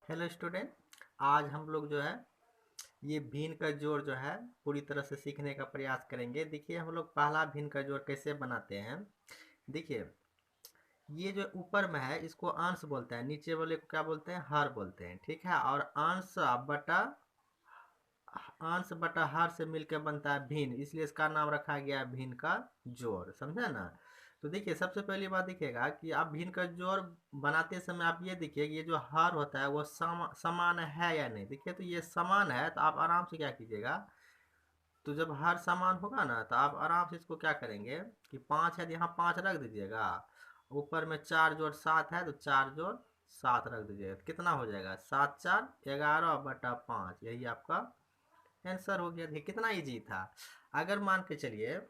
Hello student. आज हम लोग जो है ये भिन्न का जोड़ जो है पूरी तरह से सीखने का प्रयास करेंगे। देखिए हम लोग पहला भिन्न का जोड़ कैसे बनाते हैं। देखिए ये जो ऊपर में है इसको अंश बोलते हैं, नीचे वाले को क्या बोलते हैं, हर बोलते हैं। ठीक है, और अंश बटा हर से मिलकर बनता है भिन्न, इसलिए इसका नाम रखा गया है भिन्न का जोड़। समझे ना। तो देखिए सबसे पहली बात दिखेगा कि आप भिन्न का जोड़ बनाते समय आप ये देखिए कि ये जो हर होता है वो समान है या नहीं। देखिए तो ये समान है तो आप आराम से क्या कीजिएगा, तो जब हर समान होगा ना तो आप आराम से इसको क्या करेंगे कि 5 है तो यहाँ 5 रख दीजिएगा। ऊपर में 4 जोड़ 7 है तो 4 जोड़ 7 रख दीजिएगा। तो कितना हो जाएगा, 7×4=11/5। यही आपका आंसर हो गया। देखिए कितना इजी था। अगर मान के चलिए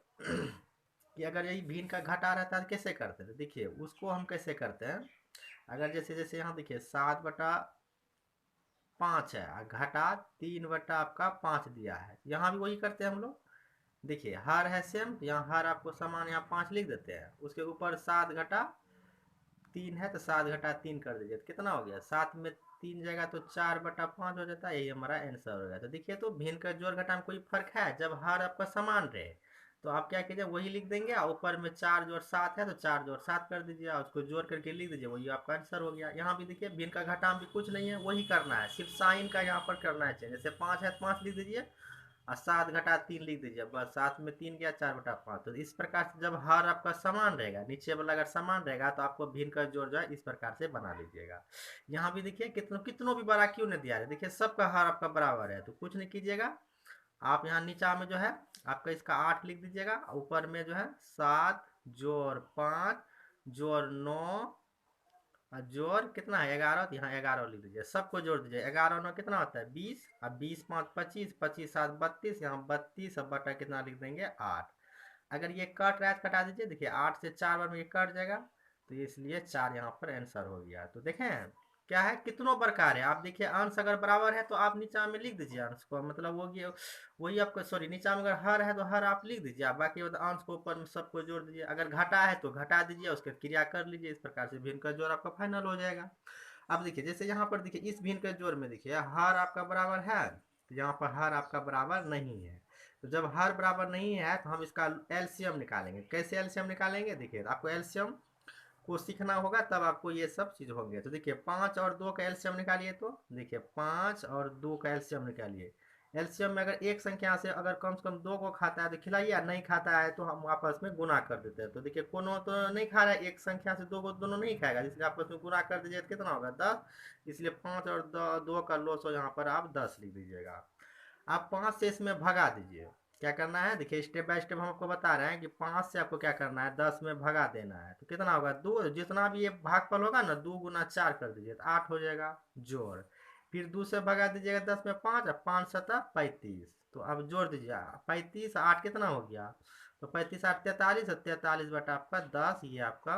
कि अगर यही भिन्न का घटा रहता तो कैसे करते थे। देखिए उसको हम कैसे करते हैं, अगर जैसे जैसे यहाँ देखिए 7/5 है और घटा 3/आपका 5 दिया है, यहाँ भी वही करते हैं हम लोग। देखिए हर है सेम तो यहाँ हर आपको समान, यहाँ 5 लिख देते हैं, उसके ऊपर 7×3 है तो 7×3 कर दीजिए। तो कितना हो गया, 7 में 3 जाएगा तो 4/5 हो जाता है। यही हमारा आंसर हो गया। तो देखिए तो भिन्न का जोड़ घटा में कोई फर्क है, जब हर आपका समान रहे तो आप क्या कीजिए वही लिख देंगे, और ऊपर में 4 जोड़ 7 है तो 4 जोड़ 7 कर दीजिए और उसको जोड़ करके लिख दीजिए, वही आपका आंसर हो गया। यहाँ भी देखिए भिन्न का घटा में भी कुछ नहीं है, वही करना है, सिर्फ साइन का यहाँ पर करना है। जैसे 5 है तो 5 लिख दीजिए और 7×3 लिख दीजिए, बस 7 में 3 गया 4/5। तो इस प्रकार से जब हर आपका समान रहेगा, नीचे वाला अगर समान रहेगा तो आपको भिन्न का जोड़ जो है इस प्रकार से बना लीजिएगा। यहाँ भी देखिए कितनों कितनों भी बड़ा क्यों नहीं दिया है, देखिए सबका हर आपका बराबर है तो कुछ नहीं कीजिएगा। आप यहाँ नीचा में जो है आपका इसका 8 लिख दीजिएगा, ऊपर में जो है 7+5+9 और जोड़ कितना है 11, तो यहाँ 11 लिख दीजिए, सबको जोड़ दीजिए। 11×9 कितना होता है 20, और 20×5 = 25, 25×7 = 32, यहाँ 32 और बटा कितना लिख देंगे 8। अगर ये कट रहा है तो कटा दीजिए। देखिए 8 से 4 बार में ये कट जाएगा तो इसलिए 4 यहाँ पर आंसर हो गया। तो देखें क्या है, कितनों प्रकार है। आप देखिए अंश अगर बराबर है तो आप नीचा में लिख दीजिए अंश को, मतलब वो वही आपको, सॉरी नीचा में अगर हर है तो हर आप लिख दीजिए, आप बाकी अंश को ऊपर में सबको जोड़ दीजिए। अगर घटा है तो घटा दीजिए, उसके क्रिया कर लीजिए। इस प्रकार से भिन्न का जोड़ आपका फाइनल हो जाएगा। अब देखिए जैसे यहाँ पर देखिए इस भिन्न के जोड़ में देखिए हर आपका बराबर है तो यहाँ पर हर आपका बराबर नहीं है। तो जब हर बराबर नहीं है तो हम इसका एलसीएम निकालेंगे। कैसे एलसीएम निकालेंगे, देखिए आपको एलसीएम को सीखना होगा तब आपको ये सब चीज होंगे। तो देखिए 5 और 2 का एलसीएम निकालिए, तो देखिए 5 और 2 का एलसीएम निकालिए। एलसीएम में अगर एक संख्या से अगर कम से कम 2 को खाता है तो खिलाइए, या नहीं खाता है तो हम आपस में गुना कर देते हैं। तो देखिए कोनो तो नहीं खा रहा है, एक संख्या से 2 को दोनों नहीं खाएगा, इसलिए आपस में गुना कर दीजिए तो कितना होगा 10। इसलिए 5 और 2 का लॉस हो, यहाँ पर आप 10 लिख दीजिएगा। आप 5 से इसमें भगा दीजिए। क्या करना है, देखिए स्टेप बाय स्टेप हम आपको बता रहे हैं कि 5 से आपको क्या करना है 10 में भगा देना है। तो कितना होगा 2, जितना भी ये भागफल होगा ना 2×4 कर दीजिए तो 8 हो जाएगा जोड़। फिर 2 से भगा दीजिएगा 10 में 5 और 5×7 = 35। तो अब जोड़ दीजिए 35 8 कितना हो गया, तो 35×8 = 43 और 43/10 ये आपका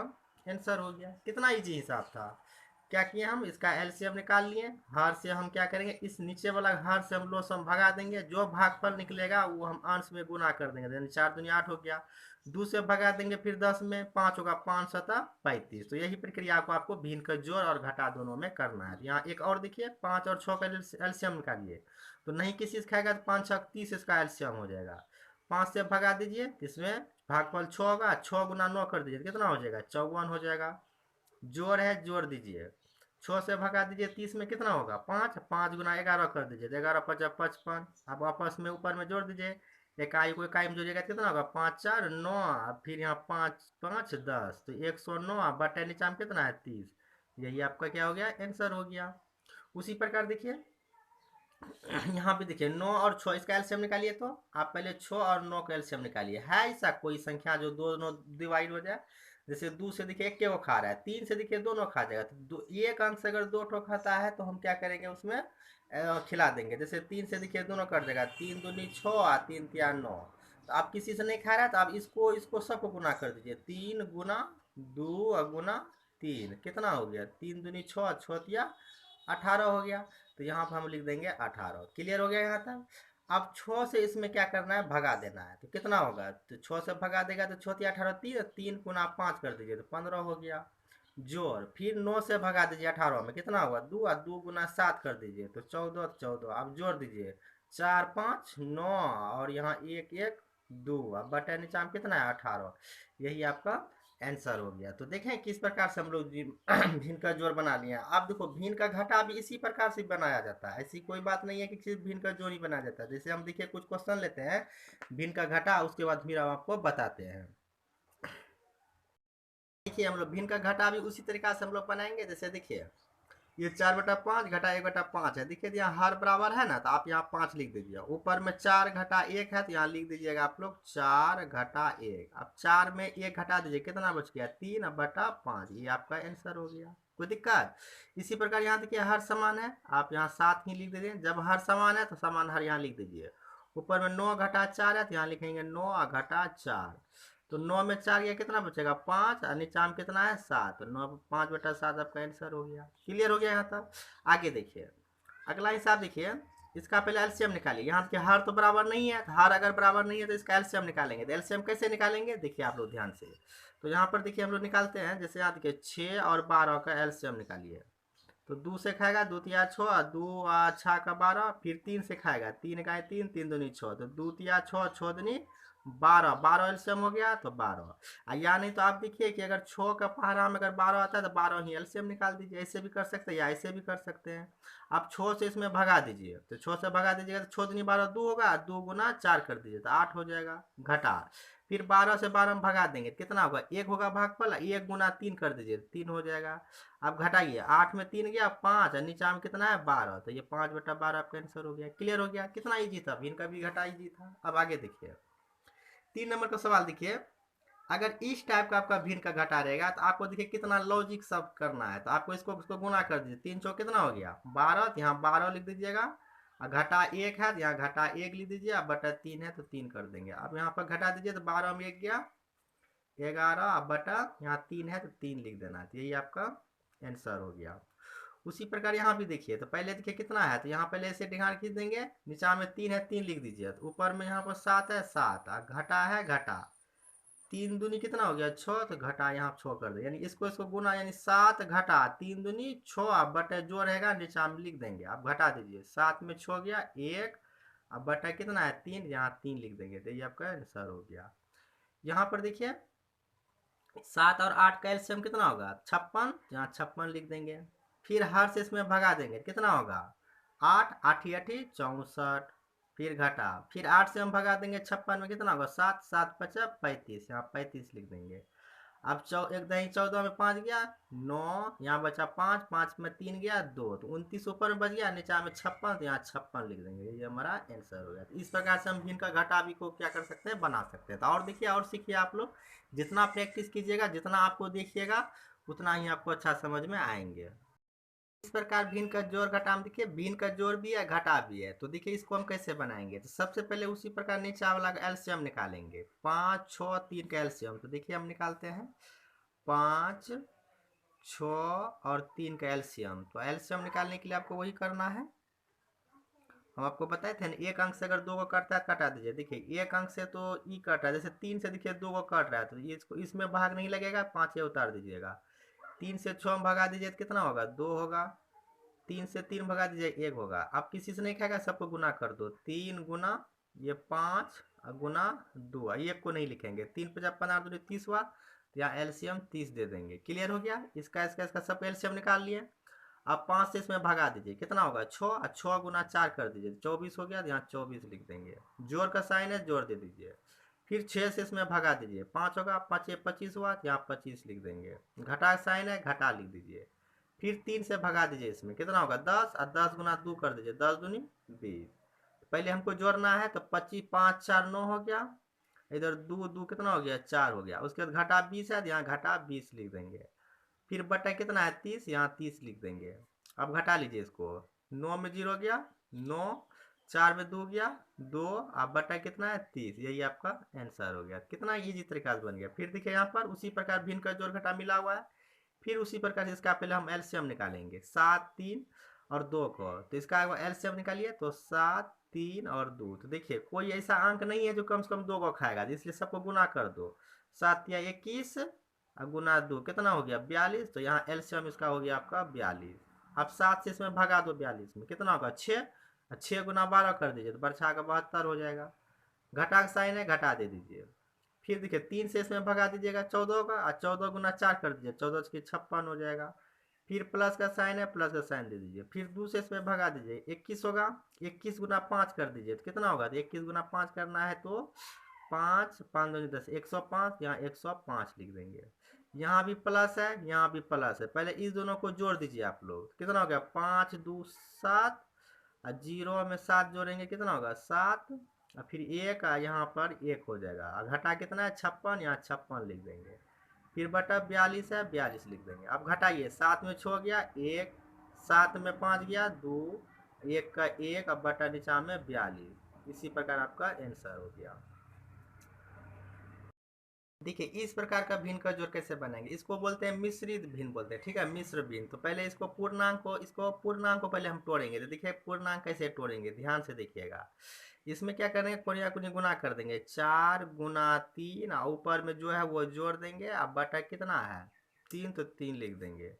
आंसर हो गया। कितना इजी हिसाब था। क्या किए हम, इसका एलसीएम निकाल लिए, हर से हम क्या करेंगे इस नीचे वाला हर से हम लोसम भगा देंगे, जो भागफल निकलेगा वो हम अंश में गुना कर देंगे, यानी 4×2 = 8 हो गया। 2 से भगा देंगे फिर 10 में 5 होगा, 5×7 = 35। तो यही प्रक्रिया को आपको भिन्न का जोड़ और घटा दोनों में करना है। यहाँ एक और देखिए 5 और 6 का एलसीएम निकालिए, तो नहीं किसी से खाएगा तो 5×6 = 30 इसका एलसीएम हो जाएगा। 5 से भगा दीजिए, इसमें भागफल 6 होगा, 6×9 कर दीजिए कितना हो जाएगा 54 हो जाएगा। जोड़ है जोड़ दीजिए, 6 से भगा दीजिए 30 में कितना होगा 5, 5×11 कर दीजिए, 11×5 = 55। अब आपस में ऊपर में जोड़ दीजिए, इकाई को इकाई में जोड़िएगा कितना होगा 5×4 = 9, फिर यहाँ 5×5 = 10, तो 109 बटे नीचा में कितना है 30। यही आपका क्या हो गया आंसर हो गया। उसी प्रकार देखिए यहाँ पे देखिए 9 और 6 इसका एलसीएम निकालिए, तो आप पहले 6 और 9 का एलसीएम निकालिए। है ऐसा कोई संख्या जो दोनों डिवाइड हो जाए, जैसे 2 से देखिए एक को खा रहा है, 3 से देखिए दोनों खा जाएगा, तो एक अंक से अगर 2 ठो खाता है तो हम क्या करेंगे उसमें खिला देंगे। जैसे 3 से देखिए दोनों कट जाएगा, 3×2 = 6 और 3×3 = 9। तो आप किसी से नहीं खा रहा है तो आप इसको इसको सबको गुना कर दीजिए, 3×2 और गुना 3 कितना हो गया, 3×2 = 6, 6×3 = 18 हो गया। तो यहाँ पर हम लिख देंगे 18। क्लियर हो गया यहाँ तक। अब 6 से इसमें क्या करना है भगा देना है, तो कितना होगा, तो 6 से भगा देगा तो 6×3 = 18, 3 3×5 कर दीजिए तो 15 हो गया। जोड़, फिर 9 से भगा दीजिए 18 में, कितना होगा 2, और 2 गुना 7 कर दीजिए तो 14, 14। अब जोड़ दीजिए 4 5 9, और यहाँ 1 1 2, अब बटे नीचे में कितना है 18। यही आपका आंसर हो गया। तो देखें किस प्रकार से हम लोग भिन्न का जोड़ बना लिए हैं। आप देखो भिन्न का घटा भी इसी प्रकार से बनाया जाता है, ऐसी कोई बात नहीं है कि सिर्फ भिन्न का जोड़ ही बनाया जाता है। जैसे हम देखिए कुछ क्वेश्चन लेते हैं भिन्न का घटा, उसके बाद फिर हम आपको बताते हैं। देखिए हम लोग भिन्न का घटा भी उसी तरीका से हम लोग बनाएंगे। जैसे देखिए ये 4/5 घटा 1/5 है। देखिए यहाँ हर बराबर है ना, तो आप यहाँ 5 लिख दीजिए। ऊपर में 4 घटा 1 है, तो यहाँ लिख दीजिएगा आप लोग 4 घटा 1। अब 4 में 1 घटा दीजिए, कितना बच गया 3/5। ये आपका आंसर हो गया। कोई दिक्कत? इसी प्रकार यहाँ देखिए हर समान है, आप यहाँ 7 ही लिख दीजिए। जब हर समान है तो समान हर यहाँ लिख दीजिए। ऊपर में 9 घटा 4 है, तो यहाँ लिखेंगे 9 घटा 4। तो 9 में 4 गया, कितना बचेगा 5, और नीचा में कितना है 7। तो 9 5/7 आपका आंसर हो गया। क्लियर हो गया यहाँ तक? आगे देखिए अगला हिसाब देखिए। इसका पहले एलसीएम निकालिए। यहाँ देखिए हर तो बराबर नहीं है, तो हर अगर बराबर नहीं है तो इसका एलसीएम निकालेंगे। तो एलसीएम कैसे निकालेंगे देखिए आप लोग ध्यान से। तो यहाँ पर देखिए हम लोग निकालते हैं। जैसे यहाँ देखिए 6 और 12 का एलसीएम निकालिए। तो 2 से खाएगा 2 तिया 6, 2 6 का 12। फिर 3 से खाएगा, 3 का 3, 3 दूनी 6, तो 2 तिया 6, 6 दूनी 12। 12 एलसीएम हो गया तो 12। या नहीं तो आप देखिए कि अगर 6 का पहाड़ा में अगर 12 आता है तो 12 ही एलसीएम निकाल दीजिए। ऐसे भी कर सकते हैं या ऐसे भी कर सकते हैं। आप 6 से इसमें भगा दीजिए, तो 6 से भगा दीजिएगा तो 6 दूनी 12 2 होगा, 2 गुना 4 कर दीजिए तो 8 हो जाएगा। घटा फिर 12 से 12 में भगा देंगे, कितना होगा 1 होगा भागफल, 1 गुना 3 कर दीजिए 3 हो जाएगा। अब घटाइए 8 में 3 गया 5, और नीचा में कितना है 12, तो ये 5/12 आपका आंसर हो गया। क्लियर हो गया? कितना इजी था, भिन्न का भी घटा इजी था। अब आगे देखिए 3 नंबर का सवाल देखिए। अगर इस टाइप का आपका भिन्न का घटा रहेगा तो आपको देखिए कितना लॉजिक सब करना है। तो आपको इसको गुना कर दीजिए। 3 चौक कितना हो गया 12, तो यहाँ 12 लिख दीजिएगा। और घटा 1 है तो यहाँ घटा 1 लिख दीजिए। अब बटा 3 है तो 3 कर देंगे। अब यहाँ पर घटा दीजिए तो 12 में 1 गया 11, अब बटा यहाँ 3 है तो 3 लिख देना। तो यही आपका आंसर हो गया। उसी प्रकार यहाँ भी देखिए। तो पहले देखिए कितना है, तो यहाँ पहले ऐसे ढिगाड़ खींच देंगे। नीचा में 3 है 3 लिख दीजिए। तो ऊपर में यहाँ पर 7 है 7, घटा है घटा। 3 दूनी कितना हो गया 6, तो घटा यहाँ 6 कर दे। यानी इसको इसको गुना, यानी 7 घटा 3 दूनी 6। अब बटे जो रहेगा नीचा में लिख देंगे। अब घटा दीजिए 7 में 6 गया 1, अब बटा कितना है 3, यहाँ 3 लिख देंगे। तो ये आपका आंसर हो गया। यहाँ पर देखिए 7 और 8 का एलसीएम कितना होगा 56, यहाँ 56 लिख देंगे। फिर हर से इसमें भगा देंगे, कितना होगा 8 8 8 64। फिर घटा, फिर 8 से हम भगा देंगे 56 में, कितना होगा 7 7 5 35, यहाँ 35 लिख देंगे। अब एक दही 14 में 5 गया 9, यहाँ बचा 5, 5 में 3 गया 2, तो 29 ऊपर में बच गया, नीचा में 56, तो यहाँ 56 लिख देंगे। ये हमारा आंसर हो गया। तो इस प्रकार से हम भिन्न का घटा भी को क्या कर सकते हैं बना सकते हैं। तो और देखिए और सीखिए आप लोग। जितना प्रैक्टिस कीजिएगा, जितना आपको देखिएगा, उतना ही आपको अच्छा समझ में आएंगे। इस प्रकार भिन्न का जोड़ घटा में देखिए भिन्न का जोड़ भी है घटा भी है। तो देखिए इसको हम कैसे बनाएंगे। तो सबसे पहले उसी प्रकार नीचे वाला एलसीएम निकालेंगे। 5 6 3 का एलसीएम। तो देखिए हम निकालते हैं 5 6 और 3 का एलसीएम। तो एलसीएम निकालने के लिए आपको वही करना है, हम आपको बताए थे ना। एक अंक से अगर 2 को कटता है कटा दीजिए। देखिए एक अंक से तो ई कट रहा है, जैसे 3 से देखिए 2 को कट रहा है, तो ये इसको इसमें भाग नहीं लगेगा, 5 ये उतार दीजिएगा। 3 से 6 में भगा दीजिए तो कितना होगा 2 होगा। 3 से 3 भगा दीजिए 1 होगा। अब किसी से नहीं खाएगा, सबको गुना कर दो। 3 गुना ये 5 गुना 2, एक को नहीं लिखेंगे। 3 50 15 दूनी 30 हुआ, तो यहाँ एलसीएम 30 दे देंगे। क्लियर हो गया? इसका इसका इसका सब एलसीएम निकाल लिए। अब 5 से इसमें भगा दीजिए, कितना होगा 6, और 6 गुना 4 कर दीजिए 24 हो गया, तो यहाँ 24 लिख देंगे। जोड़ का साइन है, जोड़ दे दीजिए। फिर 6 से इसमें भगा दीजिए, 5 होगा, 5 25 हुआ, तो यहाँ 25 लिख देंगे। घटा साइन है, घटा लिख दीजिए। फिर 3 से भगा दीजिए, इसमें कितना होगा 10, और 10 गुना 2 कर दीजिए, 10 दूनी 20। पहले हमको जोड़ना है, तो 25 5 4 9 हो गया। इधर 2 2 कितना हो गया 4 हो गया। उसके बाद घटा 20 है, यहाँ घटा 20 लिख देंगे। फिर बटा कितना है 30, यहाँ 30 लिख देंगे। अब घटा लीजिए इसको। 9 में 0 गया 9, 4 में 2 गया 2, अब बटा कितना है 30। यही आपका आंसर हो गया। कितना इजी तरीका से बन गया। फिर देखिए यहाँ पर उसी प्रकार भिन्न का जोड़ घटा मिला हुआ है। फिर उसी प्रकार से इसका पहले हम एलसीएम निकालेंगे 7 3 और 2 को। तो इसका एलसीएम निकालिए, तो 7 3 और 2। तो देखिए कोई ऐसा अंक नहीं है जो कम से कम 2 को खाएगा, इसलिए सबको गुना कर दो। 7 या 21, अब गुना 2 कितना हो गया 42, तो यहाँ एलसीएम इसका हो गया आपका 42। अब 7 से इसमें भगा दो 42 में, कितना होगा 6, 6 गुना 12 कर दीजिए तो बरछा का 72 हो जाएगा। घटा का साइन है, घटा दे दीजिए। फिर देखिए 3 से इसमें भगा दीजिएगा 14 का, और 14 गुना 4 कर दीजिए, 14 की 56 हो जाएगा। फिर प्लस का साइन है, प्लस का साइन दे दीजिए। फिर 2 से इसमें भगा दीजिए 21 होगा, 21 गुना 5 कर दीजिए तो कितना होगा, तो 21 गुना 5 करना है तो 5 5 2 10 105, यहाँ 105 लिख देंगे। यहाँ भी प्लस है, यहाँ भी प्लस है, पहले इस दोनों को जोड़ दीजिए आप लोग, कितना हो गया 5 2 7, और जीरो में 7 जोड़ेंगे कितना होगा 7, और फिर एक यहाँ पर 1 हो जाएगा, और घटा कितना है 56, यहाँ 56 लिख देंगे। फिर बटा 42 है, 42 लिख देंगे। अब घटाइए, 7 में 6 गया 1, 7 में 5 गया 2, 1 का 1, अब बटा नीचा में 42। इसी प्रकार आपका आंसर हो गया। देखिए इस प्रकार का भिन्न का जोड़ कैसे बनाएंगे, इसको बोलते हैं मिश्रित भिन्न बोलते हैं, ठीक है, मिश्र भिन्न। तो पहले इसको पूर्णांक को पहले हम तोड़ेंगे। तो देखिए पूर्णांक कैसे तोड़ेंगे, ध्यान से देखिएगा। इसमें क्या करेंगे, कोनिया कोनी गुना कर देंगे, 4 गुना 3, और ऊपर में जो है वो जोड़ देंगे। अब बटा कितना है 3, तो 3 लिख देंगे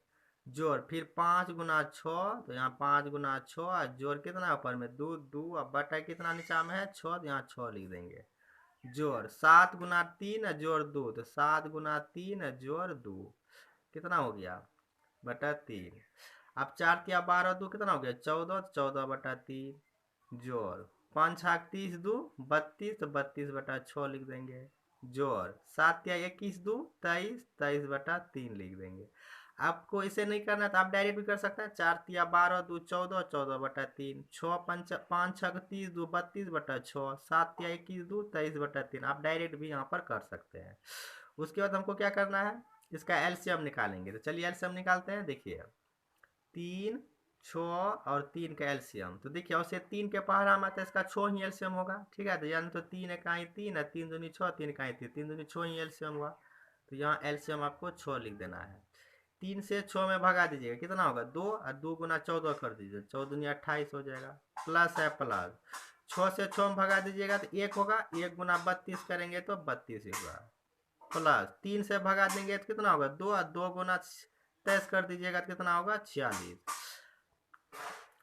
जोड़। फिर 5 गुना 6, तो यहाँ 5 गुना 6, जोड़ कितना ऊपर में 2 2, अब बटा कितना नीचा में है 6, तो यहाँ 6 लिख देंगे जोड़। 7 गुना 3 जोड़ 2, तो 7 गुना 3 जोड़ 2 कितना हो गया बटा 3। अब 4 तिया 12 2 कितना हो गया 14, 14 बटा 3 जोड़। 5 छाक 30 2 32, तो 32 बटा 6 लिख देंगे जोड़। 7 तिया 21 2 23, 23 बटा 3 लिख देंगे। आपको इसे नहीं करना तो आप डायरेक्ट भी कर सकते हैं, 4 तिया 12 2 14, 14 बटा 3, 6 5 6 30 2 32 बटा 6, 7 तिया 21 2 23 बटा 3, आप डायरेक्ट भी यहाँ पर कर सकते हैं। उसके बाद हमको क्या करना है, इसका एलसीएम निकालेंगे। तो चलिए एलसीएम निकालते हैं। देखिए 3 6 और 3 का एलसीएम, तो देखिए उसे 3 के पहाड़ा में तो इसका 6 ही एलसीएम होगा, ठीक है। तो यानी तो 3 इकाई 3 है, 3 दूनी 6, 3 इकाई 3, 3 दूनी 6 ही एलसीएम हुआ। तो यहाँ एलसीएम आपको 6 लिख देना है। 3 से 6 में भगा दीजिएगा, कितना होगा 2, और 2 गुना 14 कर दीजिए, 14 दूनी 28 हो जाएगा। प्लस है प्लस, 6 से 6 में भगा दीजिएगा तो 1 होगा, 1 गुना 32 करेंगे तो 32 होगा। प्लस 3 से भगा देंगे तो कितना होगा 2, और 2 गुना 23 कर दीजिएगा तो कितना होगा 46।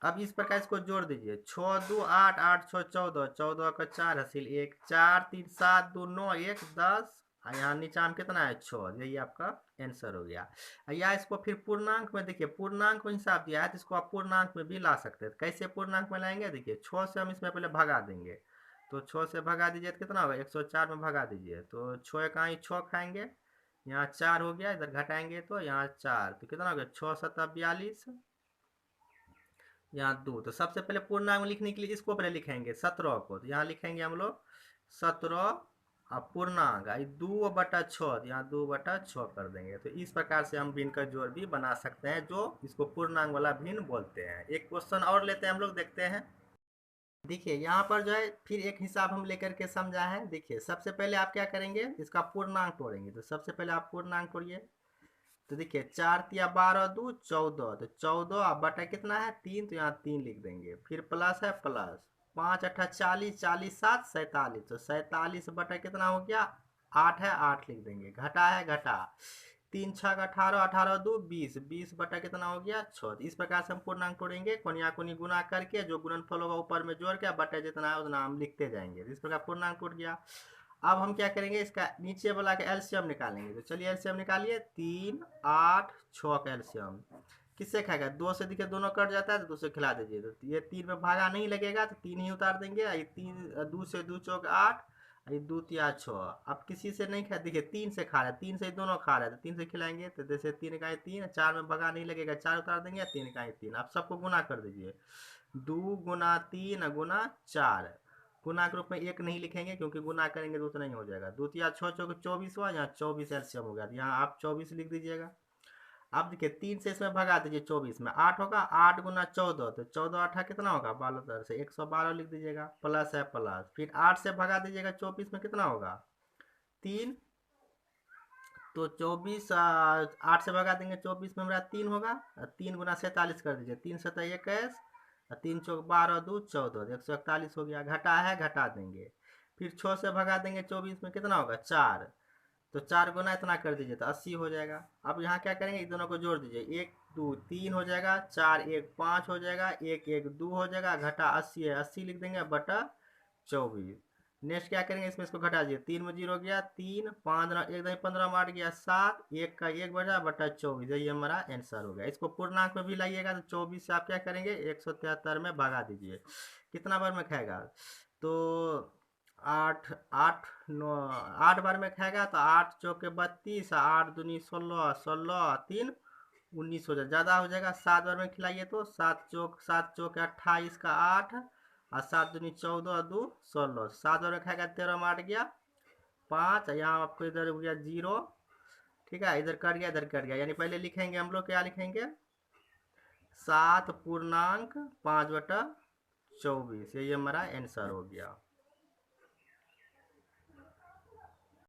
अब इस प्रकार इसको जोड़ दीजिए, 6 2 8, 8 6 14, 14 का 4 हासिल 1, 4 3 7 2 9 1 10, यहाँ नीचा में कितना है 6, यही आपका आंसर हो गया। या इसको फिर पूर्णांक में, देखिए पूर्णांक में हिसाब दिया है तो इसको आप पूर्णांक में भी ला सकते हैं। कैसे पूर्णांक में लाएंगे, देखिए 6 से हम इसमें पहले भगा देंगे, तो 6 से भगा दीजिए तो कितना होगा 104 में भगा दीजिए, तो 6 का 6 खाएंगे, यहाँ 4 हो गया, इधर घटाएंगे तो यहाँ 4, तो कितना हो गया 6 7 42, यहाँ 2। तो सबसे पहले पूर्णांक में लिखने के लिए इसको पहले लिखेंगे 17 को, तो यहाँ लिखेंगे हम लोग 17 अब पूर्णांक 2 बटा 6, यहाँ 2 बटा 6 कर देंगे। तो इस प्रकार से हम भिन्न का जोड़ भी बना सकते हैं, जो इसको पूर्णांक वाला भिन्न बोलते हैं। एक क्वेश्चन और लेते हैं हम लोग, देखते हैं। देखिए यहाँ पर जो है फिर एक हिसाब हम लेकर के समझा है। देखिए सबसे पहले आप क्या करेंगे, इसका पूर्णांक तोड़ेंगे। तो सबसे पहले आप पूर्णांक तोड़िए। तो देखिए 4 तिया 12 2 14, तो 14 अब बटा कितना है 3, तो यहाँ 3 लिख देंगे। फिर प्लस है प्लस, 5 8 40, 40 7 47, तो 47 बटा कितना हो गया 8 है, 8 लिख देंगे। घटा है घटा, 3 6 18, 18 2 20, 20 बटा कितना हो गया 6। इस प्रकार से हम पूर्णांक तोड़ेंगे, कोनिया कोनी गुना करके जो गुणनफल होगा ऊपर में जोड़ के बटा जितना है उतना हम लिखते जाएंगे। इस प्रकार पूर्णांक टूट गया। अब हम क्या करेंगे, इसका नीचे वाला का एलसीएम निकालेंगे। तो चलिए एलसीएम निकालिए, 3 8 6 का एलसीएम किससे खाएगा, 2 से देखिए दोनों कट जाता है तो 2 से खिला दीजिए। तो ये 3 में भागा नहीं लगेगा तो 3 ही उतार देंगे। ये 3 2 से 2 चौक 8, ये 2 तिया 6। अब किसी से नहीं खा, देखिए 3 से खा रहा है, 3 से दोनों खा रहा है, तो 3 से खिलाएंगे तो जैसे 3 का 3, 4 में भगा नहीं लगेगा, 4 उतार देंगे, 3 का 3। आप सबको गुना कर दीजिए, 2 गुना 3 गुना 4। गुना के रूप में 1 नहीं लिखेंगे क्योंकि गुना करेंगे तो उतना ही हो जाएगा। 2 तिया 6 चौक 24 हुआ, यहाँ 24 एलसीएम हो गया, यहाँ आप 24 लिख दीजिएगा। अब देखिए 3 से इसमें भगा दीजिए, 24 में 8 होगा, 8 गुना 14, तो 14 8 कितना होगा 12 से 112 लिख दीजिएगा। प्लस है प्लस, फिर 8 से भगा दीजिएगा 24 में कितना होगा 3, तो 24 8 से भगा देंगे 24 में हमारा 3 होगा, 3 गुना 47 कर दीजिए, 3 7 21, 3 चौक 12 2 14, 141 हो गया। घटा है घटा देंगे, फिर 6 से भगा देंगे 24 में कितना होगा 4, तो 4 गुना इतना कर दीजिए तो 80 हो जाएगा। अब यहाँ क्या करेंगे, इन दोनों को जोड़ दीजिए, 1 2 3 हो जाएगा, 4 1 5 हो जाएगा, 1 1 2 हो जाएगा, घटा 80 है, 80 लिख देंगे बटा 24। नेक्स्ट क्या करेंगे, इसमें इसको घटा दीजिए, 3 में 0 गया, 3 5 1 दही 15 में 8 गया 7, 1 का 1 बचा बटा 24, यही हमारा आंसर हो गया। इसको पूर्णांक में भी लाइएगा तो 24 से आप क्या करेंगे 173 में भगा दीजिए, कितना बार में खाएगा, तो 8 8 9 8 बार में खाएगा तो 8 चौके 32, 8 दूनी 16, 16 3 19 हो जाएगा, ज़्यादा हो जाएगा। 7 बार में खिलाइए तो 7 चौके 28 का 8 और 7 दूनी 14 2 16, 7 बार में खाएगा 13 में 8 गया 5, यहाँ आपको इधर हो गया 0, ठीक है, इधर कट गया इधर कट गया, यानी पहले लिखेंगे हम लोग क्या लिखेंगे 7 पूर्णांक 5 बटा 24, यही हमारा आंसर हो गया।